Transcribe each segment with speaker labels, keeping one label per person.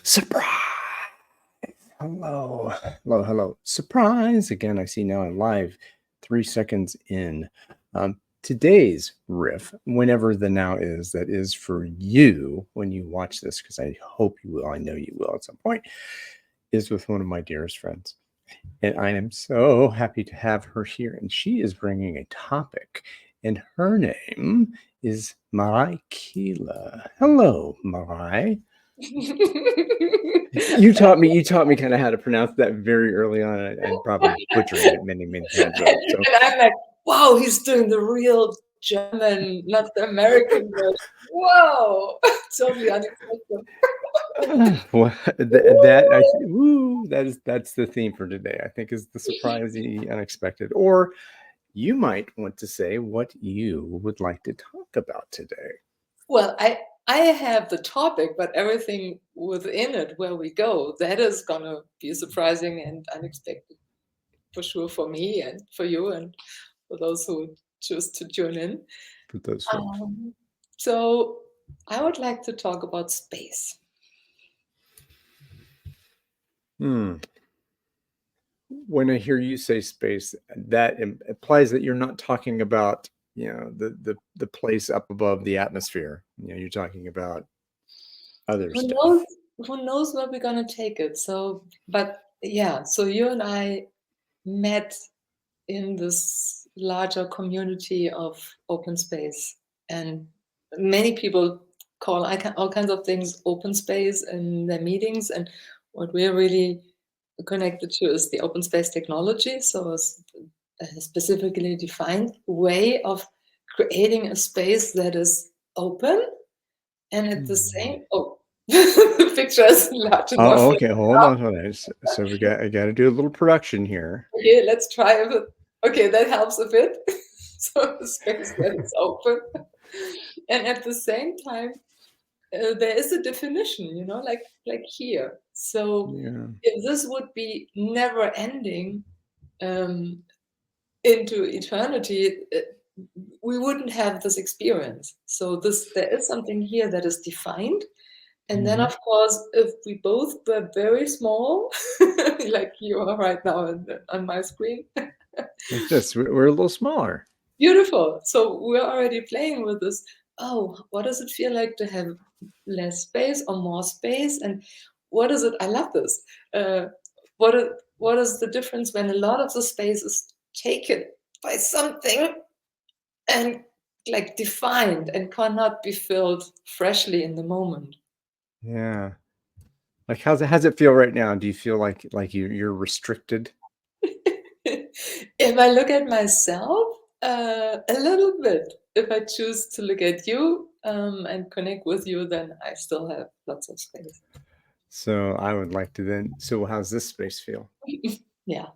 Speaker 1: Surprise! Hello. Hello, hello. Surprise! Again, I see now I'm live 3 seconds in. Today's riff, whenever the now is, that is for you when you watch this, because I hope you will, I know you will at some point, is with one of my dearest friends. And I am so happy to have her here. And she is bringing a topic, and her name is Marai Kiele. Hello, Marai. You taught me kind of how to pronounce that very early on, and probably butchering it many times over. So
Speaker 2: And I'm like, wow, he's doing the real German, not the American version. Whoa, totally unexpected.
Speaker 1: That's the theme for today. I think is the surprising, unexpected, or you might want to say what you would like to talk about today.
Speaker 2: Well, I have the topic, but everything within it, where we go, that is gonna be surprising and unexpected for sure for me and for you and for those who choose to tune in.
Speaker 1: For those folks.
Speaker 2: So I would like to talk about space.
Speaker 1: When I hear you say space, that implies that you're not talking about, the place up above the atmosphere. You're talking about other
Speaker 2: Who
Speaker 1: stuff.
Speaker 2: knows? Who knows where we're gonna take it? So, but yeah, so you and I met in this larger community of open space, and many people call all kinds of things open space in their meetings. And what we're really connected to is the open space technology. So, a specifically defined way of creating a space that is open and at the same the picture is large enough.
Speaker 1: Oh, okay. Hold on. So I got to do a little production here.
Speaker 2: Okay, let's try a bit. Okay, that helps a bit. So the space that is open, and at the same time, there is a definition. Like here. So
Speaker 1: Yeah.
Speaker 2: if this would be never ending into eternity, we wouldn't have this experience. So there is something here that is defined. And then, of course, if we both were very small, like you are right now on my screen.
Speaker 1: Like this, we're a little smaller.
Speaker 2: Beautiful. So we're already playing with this. Oh, what does it feel like to have less space or more space? And what is it? I love this. What is the difference when a lot of the space is taken by something and like defined and cannot be filled freshly in the moment?
Speaker 1: Yeah. Like how's it feel right now? Do you feel like you're restricted?
Speaker 2: If I look at myself, a little bit. If I choose to look at you and connect with you, then I still have lots of space.
Speaker 1: So I would like to then. So how's this space feel?
Speaker 2: Yeah.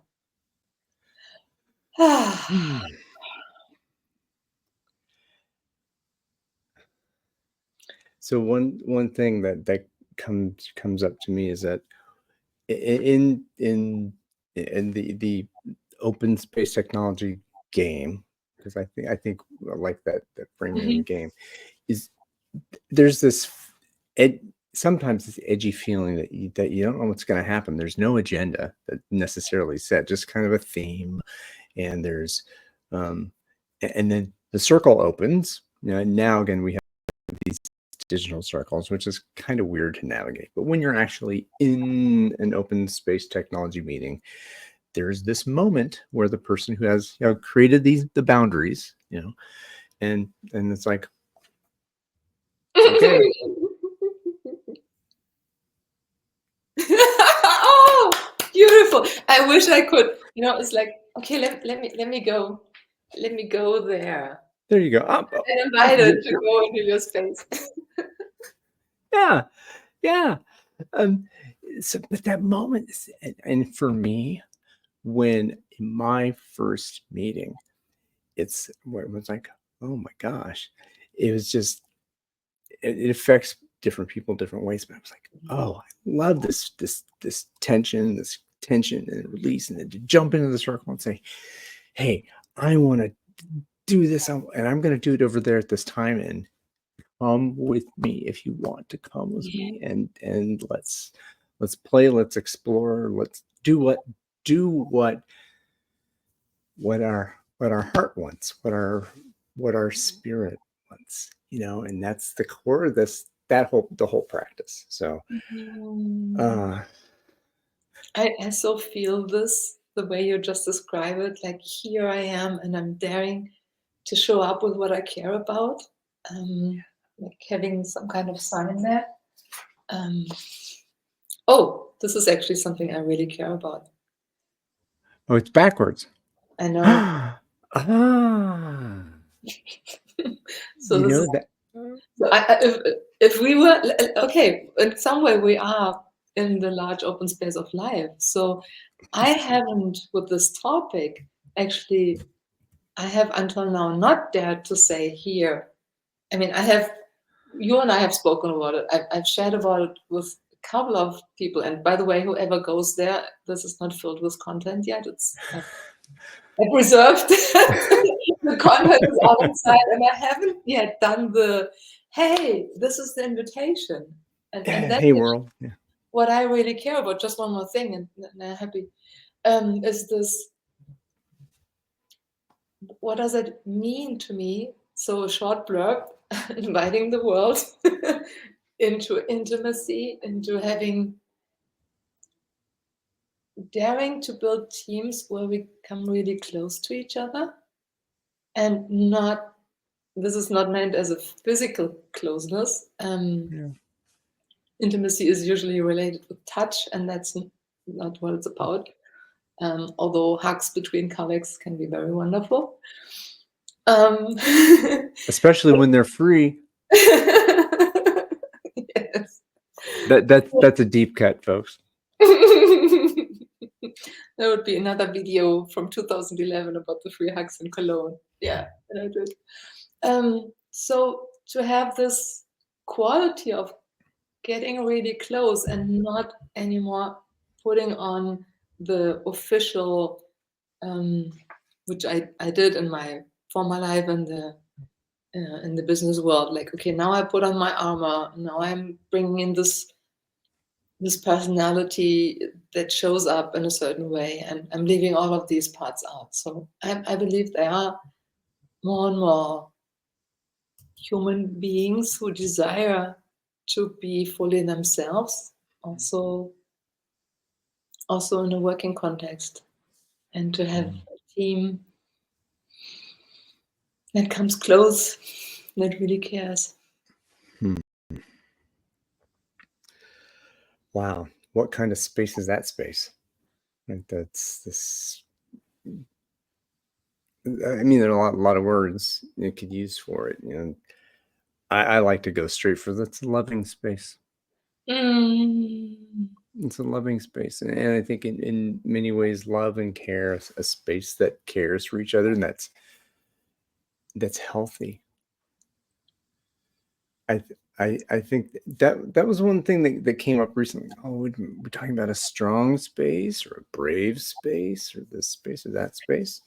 Speaker 1: So one thing that comes up to me is that in the open space technology game, because I think I like that framing of the game, is there's this sometimes this edgy feeling that you don't know what's going to happen. There's no agenda that necessarily set, just kind of a theme, and there's and then the circle opens. Now again we have these digital circles, which is kind of weird to navigate. But when you're actually in an open space technology meeting, there's this moment where the person who has created the boundaries, and it's like, okay.
Speaker 2: Oh, beautiful. I wish I could, it's like, okay, let me go. Let me go there.
Speaker 1: There you go.
Speaker 2: And invited to go into your space.
Speaker 1: Yeah. So, but that moment and for me, when in my first meeting, it was like, oh my gosh, it was just it affects different people different ways. But I was like, oh, I love this tension and release, and then to jump into the circle and say, hey, I want to do this, and I'm going to do it over there at this time, and come with me if you want to come with me, and let's play, let's explore, let's do what our heart wants, what our spirit wants, and that's the core of the whole practice. So uh
Speaker 2: I so feel this, the way you just describe it, like here I am and I'm daring to show up with what I care about, like having some kind of sign there. Oh, this is actually something I really care about.
Speaker 1: oh, it's backwards.
Speaker 2: I know.
Speaker 1: Ah,
Speaker 2: So
Speaker 1: you
Speaker 2: this
Speaker 1: know
Speaker 2: is,
Speaker 1: that.
Speaker 2: so if we were, okay, in some way we are in the large open space of life. So I haven't, with this topic, actually, I have until now not dared to say here. I mean, you and I have spoken about it. I've shared about it with a couple of people. And by the way, whoever goes there, this is not filled with content yet. I've reserved the content is all inside, and I haven't yet done hey, this is the invitation. And that's
Speaker 1: Hey world. Yeah.
Speaker 2: what I really care about. Just one more thing, and I'm happy. Is this, what does it mean to me? So a short blurb, inviting the world into intimacy, into daring to build teams where we come really close to each other, and this is not meant as a physical closeness.
Speaker 1: Yeah.
Speaker 2: Intimacy is usually related with touch, and that's not what it's about. Although hugs between colleagues can be very wonderful.
Speaker 1: Especially when they're free.
Speaker 2: Yes.
Speaker 1: That's a deep cut, folks.
Speaker 2: There would be another video from 2011 about the free hugs in Cologne. Yeah, and I did. So to have this quality of getting really close and not anymore putting on the official, which I did in my former life in the business world. Like, okay, now I put on my armor. Now I'm bringing in this personality that shows up in a certain way, and I'm leaving all of these parts out. So I believe there are more and more human beings who desire to be fully themselves, also in a working context, and to have a team that comes close, that really cares.
Speaker 1: Wow, what kind of space is that space? Like that's this. I mean, there are a lot of words you could use for it. I like to go straight for that's a loving space.
Speaker 2: Mm.
Speaker 1: It's a loving space, and I think in many ways, love and care, a space that cares for each other, and that's healthy. I think that was one thing that came up recently. Oh, we're talking about a strong space or a brave space or this space or that space.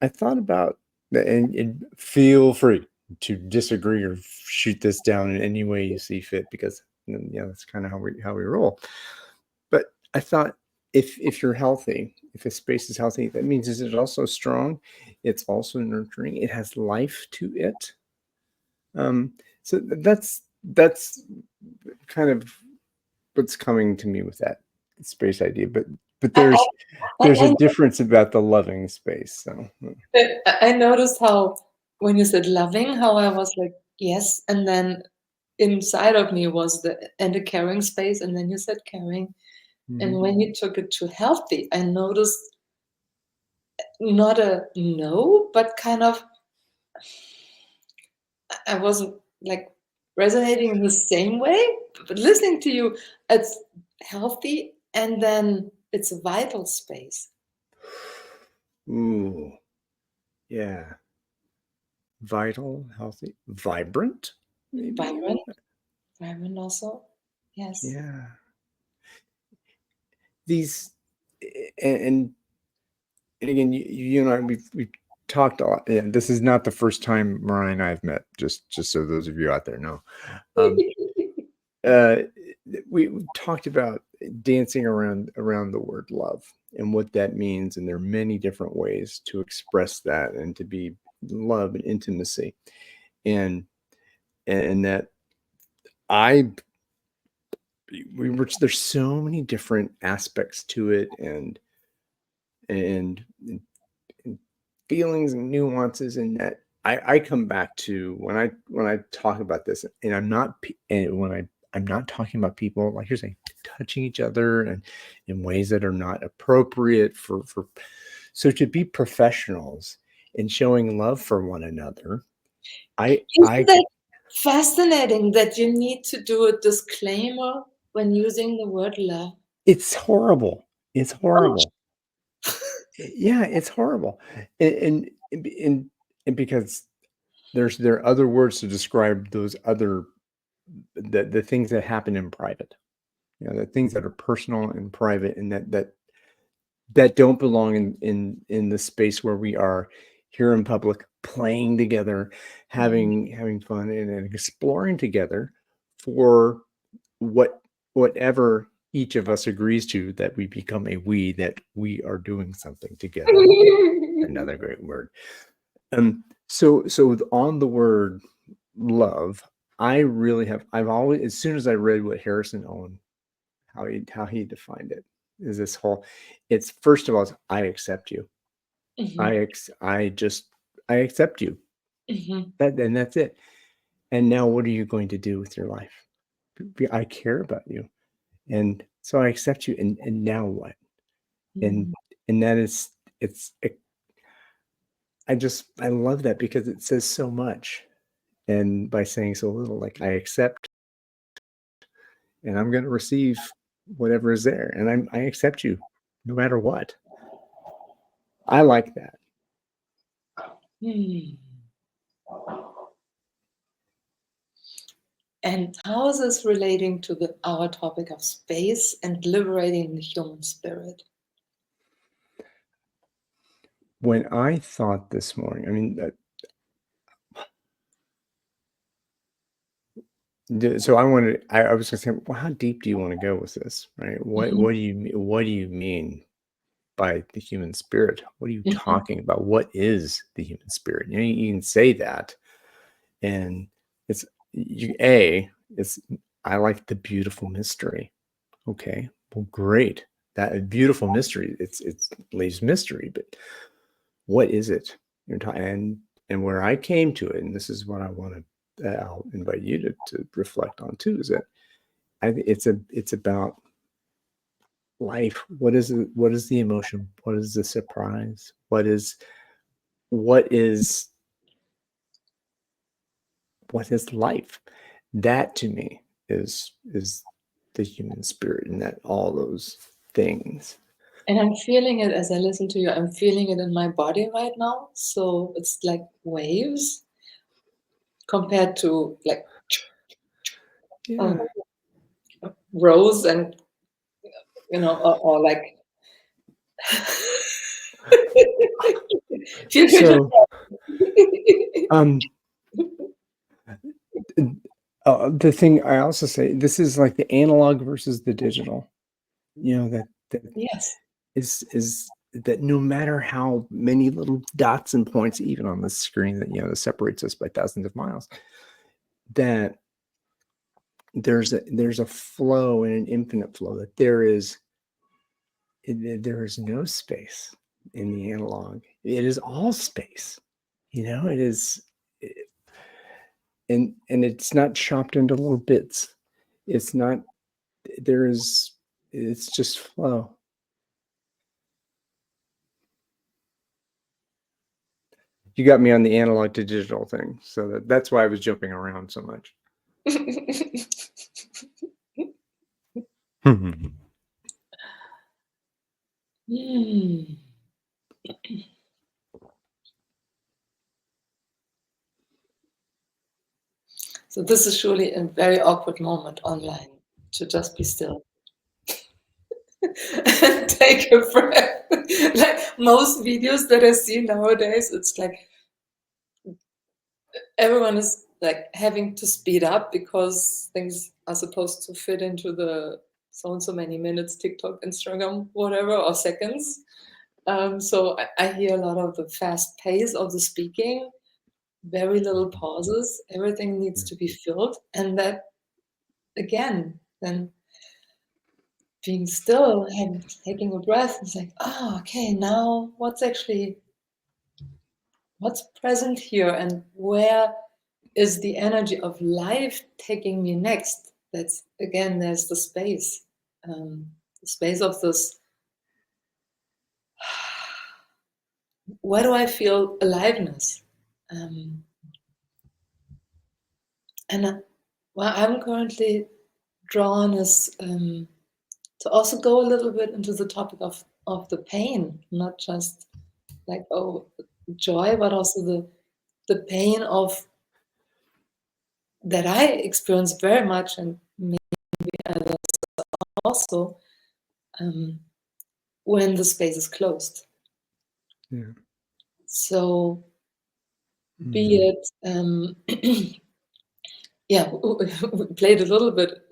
Speaker 1: I thought about that, and feel free to disagree or shoot this down in any way you see fit, because that's kind of how we roll. But I thought, if you're healthy, if a space is healthy, that means is it also strong? It's also nurturing. It has life to it. So that's kind of what's coming to me with that space idea. But
Speaker 2: I,
Speaker 1: there's
Speaker 2: I,
Speaker 1: a difference about the loving space. So
Speaker 2: I noticed how, when you said loving, how I was like, yes, and then inside of me was the caring space, and then you said caring. And when you took it to healthy, I noticed not a no, but kind of, I wasn't like resonating in the same way, but listening to you, it's healthy, and then it's a vital space.
Speaker 1: ooh, yeah, vital, healthy, vibrant, maybe even.
Speaker 2: Vibrant also, yes.
Speaker 1: Yeah, these and again, you and I, we've talked a lot. Yeah, this is not the first time Mariah and I have met. Just so those of you out there know, um, uh, we talked about dancing around the word love and what that means, and there are many different ways to express that and to be love and intimacy, and and that I we were there's so many different aspects to it, and and feelings and nuances, and that I come back to when I talk about this, and and when I'm not talking about people like you're saying touching each other and in ways that are not appropriate for so to be professionals and showing love for one another.
Speaker 2: Isn't
Speaker 1: I
Speaker 2: that fascinating that you need to do a disclaimer when using the word love?
Speaker 1: It's horrible. It's
Speaker 2: Oh,
Speaker 1: horrible. Yeah, it's horrible. And and because there are other words to describe those other the things that happen in private. You know, the things that are personal and private, and that don't belong in the space where we are here in public, playing together,
Speaker 2: mhm.
Speaker 1: having fun, and exploring together for what whatever each of us agrees to, that we become a we, that we are doing something together. Another great word. On the word love, I've always, as soon as I read what Harrison owned, how he defined it, is this whole, it's first of all, it's, I accept you.
Speaker 2: Mhm,
Speaker 1: I just I accept you.
Speaker 2: mhm,
Speaker 1: And that's it. And now what are you going to do with your life? I care about you. And so I accept you, and now what? And
Speaker 2: mhm.
Speaker 1: and that is I love that because it says so much. And by saying so little, like I accept, and I'm going to receive whatever is there, and I accept you no matter what. I like that.
Speaker 2: Hmm. And how is this relating to our topic of space and liberating the human spirit?
Speaker 1: When I thought this morning, I mean, so I wanted, I was going to say, well, how deep do you want to go with this, right?
Speaker 2: Mhm,
Speaker 1: What do you mean by the human spirit? What are you
Speaker 2: mhm,
Speaker 1: talking about? What is the human spirit? You know, you can say that, and it's it's I like the beautiful mystery. Okay, well, great. That beautiful mystery. It's leaves mystery, but what is it? And where I came to it, and this is what I want to. I'll invite you to reflect on too. Is that it's about life. What is it? What is the emotion? What is the surprise? What is what is life? That to me is the human spirit, and that all those things.
Speaker 2: And I'm feeling it as I listen to you. I'm feeling it in my body right now. So it's like waves compared to like
Speaker 1: Yeah.
Speaker 2: um, rose and or like future.
Speaker 1: So um the thing I also say, this is like the analog versus the digital. You know, that
Speaker 2: Yes.
Speaker 1: is that no matter how many little dots and points, even on the screen, that that separates us by thousands of miles, that there's a flow and an infinite flow, that there is no space in the analog. It is all space. It is, and it's not chopped into little bits. It's not there is it's just flow. You got me on the analog to digital thing, so that's why I was jumping around so much.
Speaker 2: Hmm. So this is surely a very awkward moment online to just be still. and take a breath. Like most videos that I see nowadays, it's like everyone is like having to speed up because things are supposed to fit into the so and so many minutes TikTok, Instagram, whatever, or seconds. So I hear a lot of the fast pace of the speaking, very little pauses, everything needs to be filled. And that, again, then being still and taking a breath, it's like, oh, okay, now what's present here and where is the energy of life taking me next? That's, again, there's the space of this. Where do I feel aliveness? And well, I'm currently drawn is to also go a little bit into the topic of the pain, not just like, oh, joy, but also the pain of that I experience very much, and maybe others also, when the space is closed.
Speaker 1: Yeah.
Speaker 2: So be it yeah, we played a little bit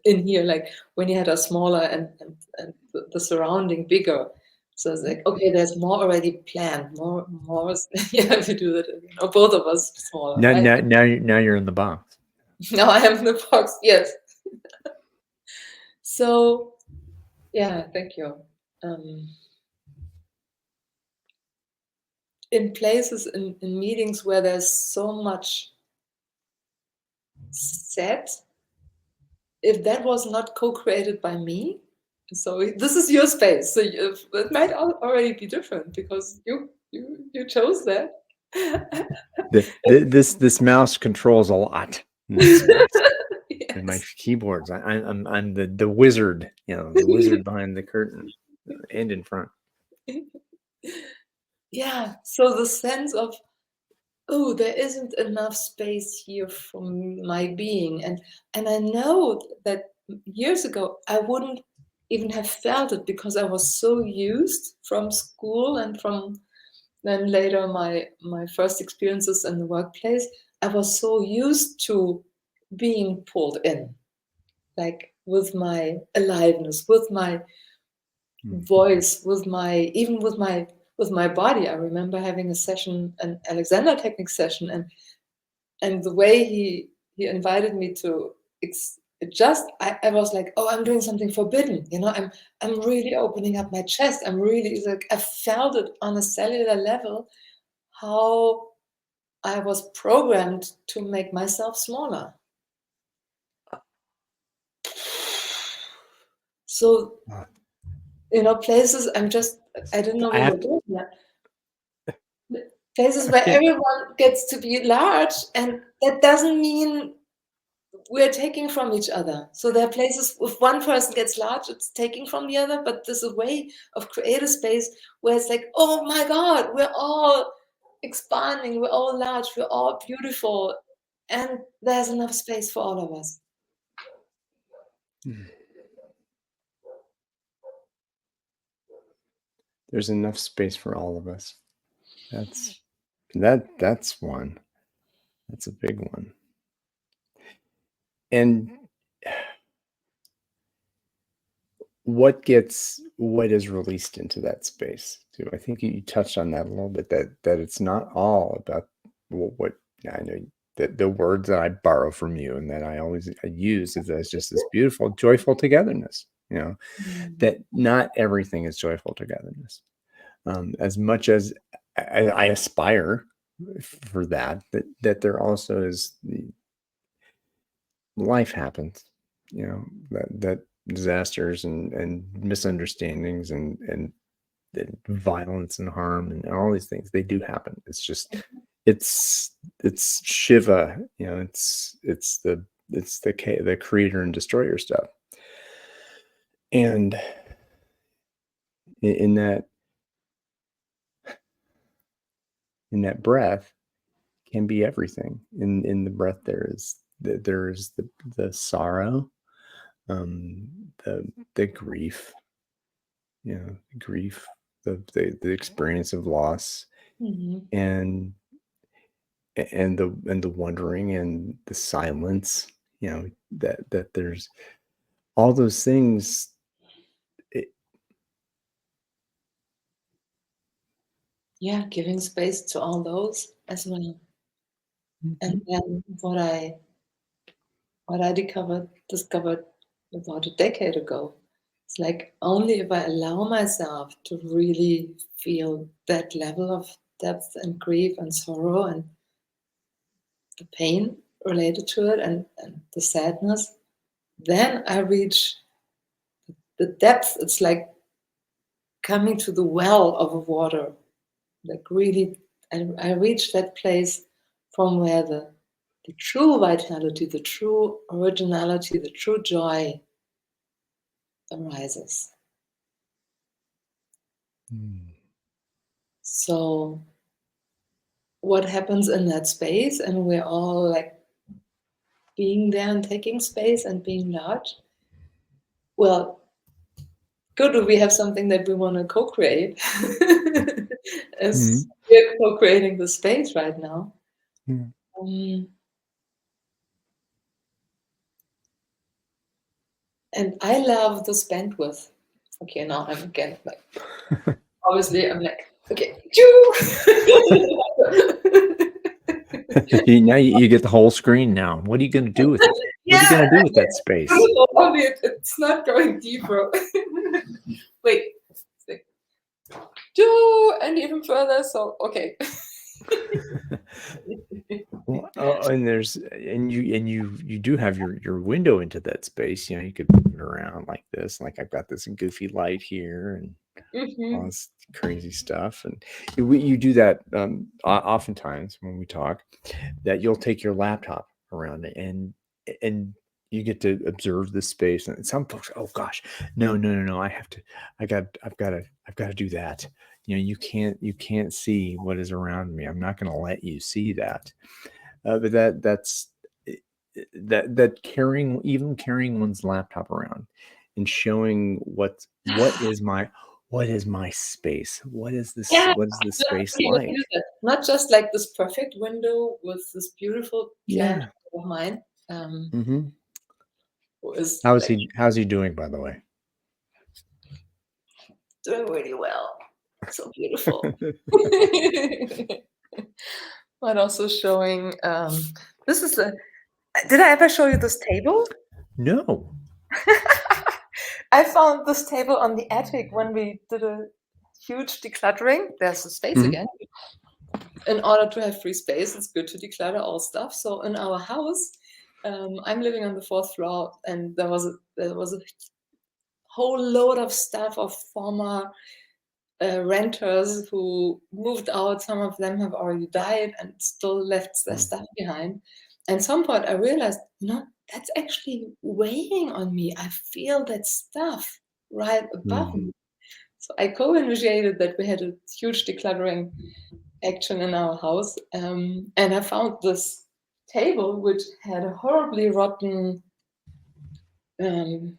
Speaker 2: in here, like when you had a smaller and the surrounding bigger. So it's like, okay, there's more already planned, more. Yeah, we do that, you know, both of us smaller,
Speaker 1: Now,
Speaker 2: right?
Speaker 1: now you're in the box.
Speaker 2: Now I am in the box, yes. So, yeah, thank you. In places, in meetings where there's so much said, if that was not co-created by me, so this is your space, so it might already be different because you chose that.
Speaker 1: This mouse controls a lot in this space.
Speaker 2: Yes.
Speaker 1: And my keyboards, I'm the wizard, you know, the wizard behind the curtain and in front.
Speaker 2: Yeah, so the sense of, oh, there isn't enough space here for my being, and I know that years ago I wouldn't even have felt it because I was so used from school and from then later my first experiences in the workplace. I was so used to being pulled in, like with my aliveness, with my voice, with my even with my body. I remember having a session, an Alexander technique session, and the way he invited me to adjust, I was like, oh, I'm doing something forbidden, you know, I'm really opening up my chest. I'm really like, I felt it on a cellular level, how I was programmed to make myself smaller. So, you know, places I didn't know we were doing that. Places where everyone gets to be large, and that doesn't mean we're taking from each other. So there are places if one person gets large, it's taking from the other, but there's a way of create a space where it's like, oh my God, we're all expanding, we're all large, we're all beautiful, and there's enough space for all of us.
Speaker 1: There's enough space for all of us. That's one. That's a big one. And what is released into that space too? I think you touched on that a little bit, that it's not all about what I know that the words that I borrow from you and that I use is as just this beautiful, joyful togetherness, you know, that not everything is joyful togetherness. As much as I aspire for that there also is life happens, you know, that disasters and misunderstandings and violence and harm and all these things, they do happen. It's just it's Shiva, you know, it's the creator and destroyer stuff. And in that breath can be everything. In the breath there's the sorrow, the grief, grief, the experience of loss,
Speaker 2: Mhm.
Speaker 1: and and the wondering and the silence, that there's all those things. It,
Speaker 2: Yeah, giving space to all those as well. And
Speaker 1: Mhm.
Speaker 2: then what I discovered about a decade ago, it's like only if I allow myself to really feel that level of depth and grief and sorrow and the pain related to it and the sadness, then I reach the depth. It's like coming to the well of a water. Like really, I reach that place from where the true vitality, the true originality, the true joy arises.
Speaker 1: Mm.
Speaker 2: So what happens in that space, and we're all like being there and taking space and being large. Well, good if we have something that we want to co-create as
Speaker 1: Mhm.
Speaker 2: we're co-creating the space right now.
Speaker 1: Yeah.
Speaker 2: Um, and I love this bandwidth. Okay, now I'm again like obviously I'm like, okay, choo!
Speaker 3: Now you get the whole screen now. What are you going to do with it? What are you
Speaker 2: Yeah,
Speaker 3: going to do with that space?
Speaker 2: it's not going deeper. Wait, wait. Choo! And even further. So okay.
Speaker 1: Well, and you do have your window into that space. You could move it around like this. Like I've got this goofy light here and all
Speaker 2: Mhm.
Speaker 1: this crazy stuff. And you do that oftentimes when we talk. That you'll take your laptop around it and you get to observe this space. And some folks, oh gosh, no, no, no, no, I've got to do that. You can't see what is around me. I'm not going to let you see that. But that carrying one's laptop around and showing what is my space,
Speaker 2: Yeah,
Speaker 1: what is this space
Speaker 2: okay, let me
Speaker 1: like.
Speaker 2: do that. Not just like this perfect window with this beautiful client
Speaker 1: Yeah.
Speaker 2: of mine,
Speaker 1: Hmm.
Speaker 2: who is
Speaker 1: how's
Speaker 2: like
Speaker 1: he how's he doing, by the way?
Speaker 2: doing really well. So beautiful. But also showing this is a did I ever show you this table?
Speaker 1: No.
Speaker 2: I found this table on the attic when we did a huge decluttering. There's a space
Speaker 1: Mhm.
Speaker 2: again. In order to have free space, it's good to declutter all stuff. So in our house, I'm living on the fourth floor, and there was a whole load of stuff of former renters who moved out. Some of them have already died and still left their
Speaker 1: Mm.
Speaker 2: stuff behind. And at some point, I realized, that's actually weighing on me. I feel that stuff right above
Speaker 1: Mm.
Speaker 2: me. So I co-initiated that. We had a huge decluttering action in our house, and I found this table which had a horribly rotten um,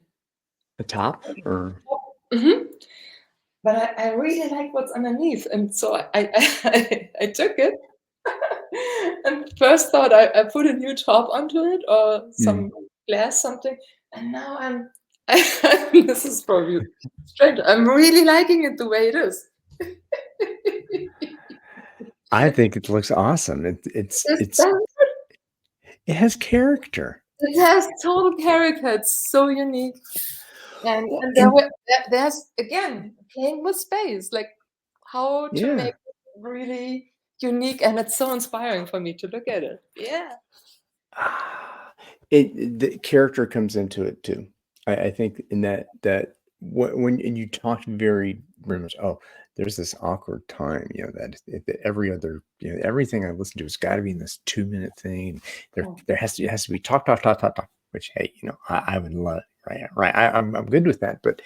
Speaker 1: The top or
Speaker 2: mhm. But I really like what's underneath, and so I took it. And first thought I put a new top onto it or
Speaker 1: Mm.
Speaker 2: some glass something, and now this is probably strange. I'm really liking it the way it is.
Speaker 1: I think it looks awesome.
Speaker 2: It's
Speaker 1: It has character.
Speaker 2: it has total character. It's so unique. And
Speaker 1: Well,
Speaker 2: and
Speaker 1: and
Speaker 2: there's again playing with space, like how to
Speaker 1: yeah.
Speaker 2: make it really unique, and it's so inspiring for me to look at it. Yeah.
Speaker 1: Ah, the character comes into it too. I think in that when and you talked very much. Oh, there's this awkward time, that every other, everything I listen to has got to be in this 2 minute thing. There
Speaker 2: Oh,
Speaker 1: there has to be talk talk talk talk talk. Which, hey, I would love, right, right. I'm good with that, but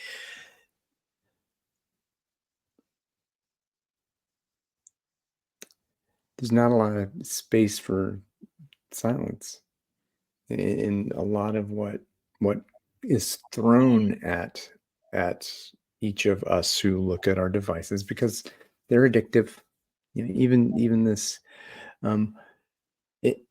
Speaker 1: there's not a lot of space for silence in a lot of what is thrown at each of us who look at our devices because they're addictive. You know, even this, it,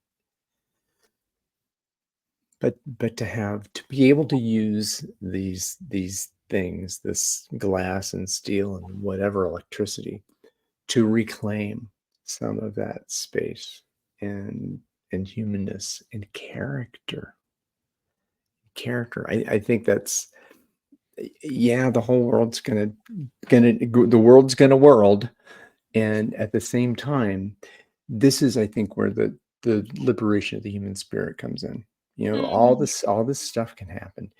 Speaker 1: but to be able to use these things, this glass and steel and whatever electricity, to reclaim some of that space and humanness and character. I think that's, yeah, the whole world's the world's gonna world, and at the same time, this is, I think, where the liberation of the human spirit comes in. You know,
Speaker 2: Mm.
Speaker 1: all this stuff can happen,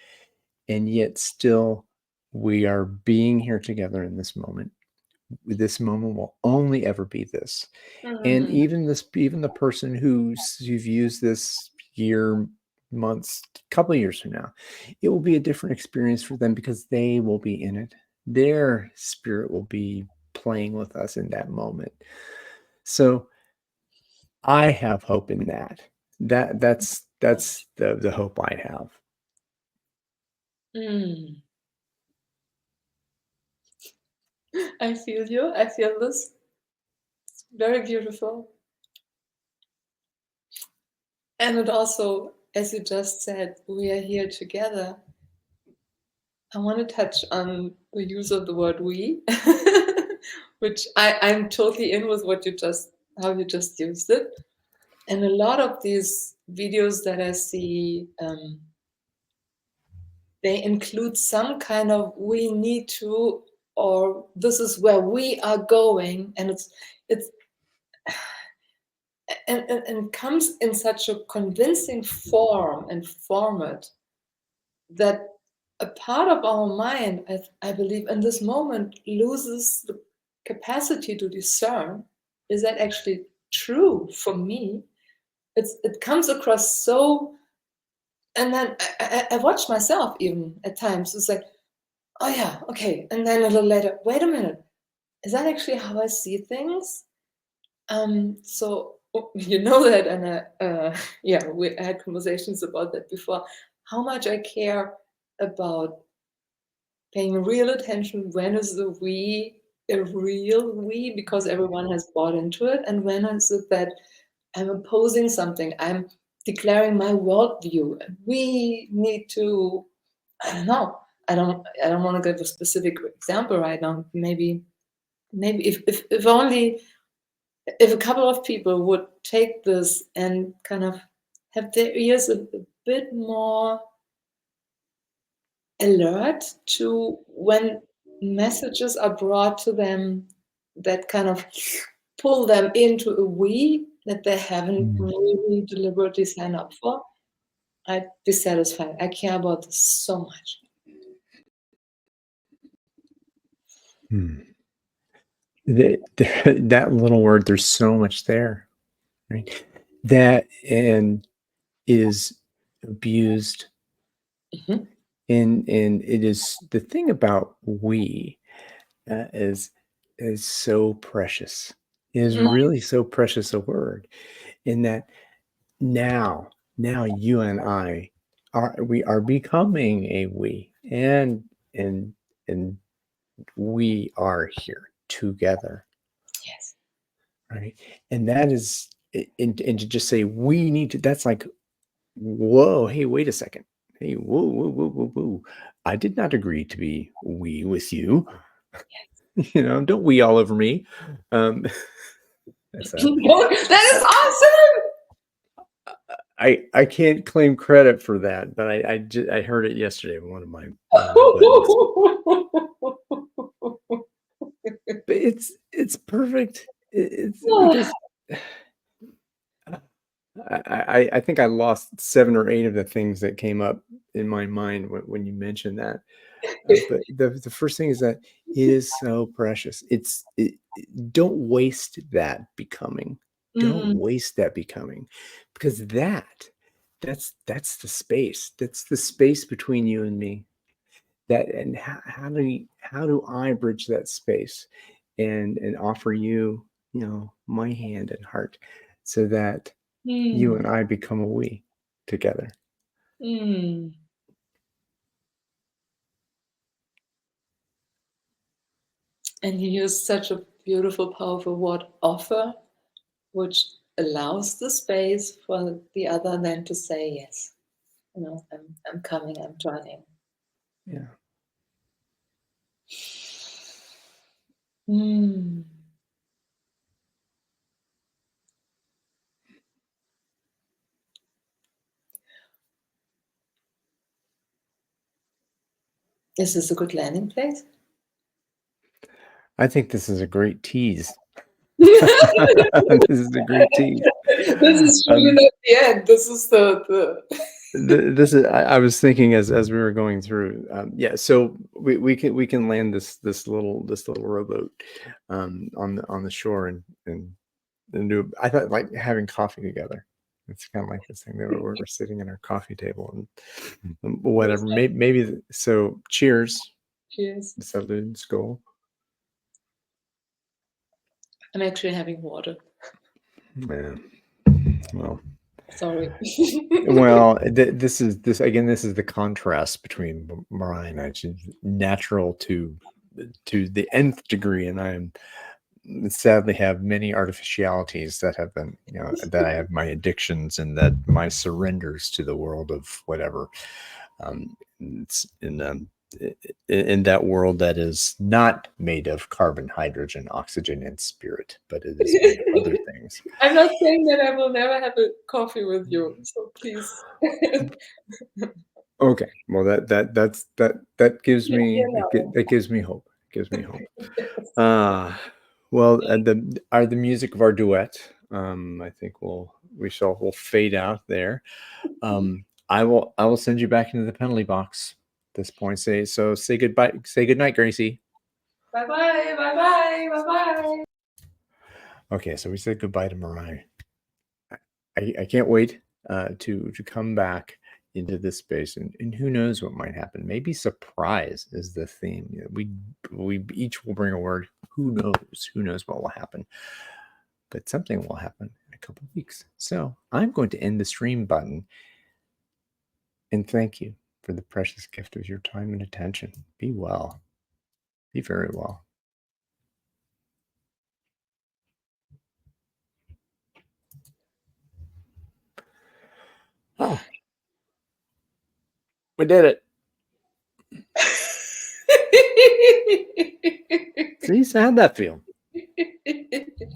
Speaker 1: and yet still we are being here together in this moment. This moment will only ever be this. And
Speaker 2: Mm.
Speaker 1: even the person who've used this year, months, couple of years from now, it will be a different experience for them because they will be in it. Their spirit will be playing with us in that moment. So I have hope in that. That's the hope I have.
Speaker 2: Mm. I feel you. I feel this. Very beautiful. And it also, as you just said, we are here together. I want to touch on the use of the word we, which I'm totally in with how you just used it. And a lot of these videos that I see, they include some kind of we need to, or this is where we are going. And it's and comes in such a convincing form and format that a part of our mind, I believe, in this moment loses the capacity to discern, is that actually true for me? It comes across so, and then I watch myself even at times. It's like, oh yeah, okay, and then a little later, wait a minute, is that actually how I see things? So you know that, and yeah, we had conversations about that before. How much I care about paying real attention. When is the we a real we because everyone has bought into it, and when is it that I'm opposing something? I'm declaring my worldview. We need to. I don't know. I don't want to give a specific example right now. Maybe if only if a couple of people would take this and kind of have their ears a bit more alert to when messages are brought to them that kind of pull them into a we that they haven't really deliberately signed up for, I'd be satisfied. I care about this so much.
Speaker 1: Hmm. That little word, there's so much there, right? That and is abused,
Speaker 2: Mhm.
Speaker 1: and it is the thing about we is so precious. It is
Speaker 2: Mm.
Speaker 1: really so precious a word in that now you and I are becoming a we, and and we are here together,
Speaker 2: Yes.
Speaker 1: right? And that is, and to just say we need to, that's like, whoa, hey, wait a second. Hey, whoa. I did not agree to be we with you. You know, don't we all over me. That's
Speaker 2: That is awesome.
Speaker 1: I can't claim credit for that, but I heard it yesterday with one of my buddies. But it's perfect. It's because I think I lost 7 or 8 of the things that came up in my mind when you mentioned that. But the first thing is that it is so precious. Don't waste that becoming. Don't
Speaker 2: Mm.
Speaker 1: waste that becoming, because that's the space. That's the space between you and me. That, and how do I bridge that space and offer you, you know, my hand and heart so that you
Speaker 2: Mm.
Speaker 1: and I become a we together.
Speaker 2: Mm. And he used such a beautiful, powerful word, offer, which allows the space for the other then to say, yes, I'm coming, I'm joining.
Speaker 1: Yeah.
Speaker 2: Mm. Is this a good landing place?
Speaker 1: I think this is a great tease. This is a great tease.
Speaker 2: This is really not the end. This is the
Speaker 1: This is. I was thinking as we were going through. Yeah, so we can land this little rowboat on the shore and do. I thought like having coffee together. It's kind of like this thing that we're sitting in our coffee table and whatever. Maybe so. Cheers.
Speaker 2: Cheers.
Speaker 1: Salud. Skål.
Speaker 2: I'm actually having water.
Speaker 1: Man. Well.
Speaker 2: Sorry.
Speaker 1: Well, this is the contrast between Marai and I. She's natural to the nth degree, and I am sadly have many artificialities that have been, that I have my addictions and that my surrenders to the world of whatever. It's in that world that is not made of carbon, hydrogen, oxygen, and spirit, but it is made of other things.
Speaker 2: I'm not saying that I will never have a coffee with you, so please.
Speaker 1: Okay, well that gives me that gives me hope. Gives me hope. Well, the music of our duet. I think we'll fade out there. I will send you back into the penalty box at this point. Say goodbye. Say goodnight, Gracie.
Speaker 2: Bye bye. Bye bye. Bye bye.
Speaker 1: Okay, so we said goodbye to Marai. I can't wait to come back into this space, and who knows what might happen. Maybe surprise is the theme. We each will bring a word. Who knows what will happen, but something will happen in a couple of weeks. So I'm going to end the stream button and thank you for the precious gift of your time and attention. Be well. Be very well. Oh, we did it. See, so how'd that feel?